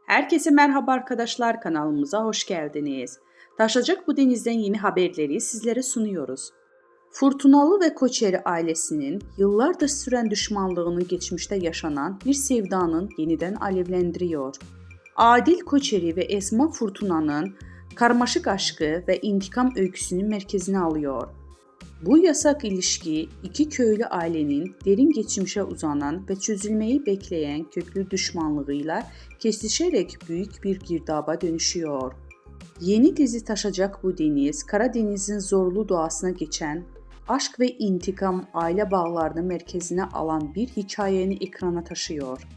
Herkese merhaba arkadaşlar, kanalımıza hoş geldiniz. Taşacak bu denizden yeni haberleri sizlere sunuyoruz. Fırtınalı ve Koçeri ailesinin yıllardır süren düşmanlığını geçmişte yaşanan bir sevdanın yeniden alevlendiriyor. Adil Koçeri ve Esma Fırtuna'nın karmaşık aşkı ve intikam öyküsünü merkezine alıyor. Bu yasak ilişki iki köylü ailenin derin geçmişe uzanan ve çözülmeyi bekleyen köklü düşmanlığıyla kesişerek büyük bir girdaba dönüşüyor. Yeni dizi Taşacak Bu Deniz, Karadeniz'in zorlu doğasına geçen, aşk ve intikam aile bağlarını merkezine alan bir hikayeni ekrana taşıyor.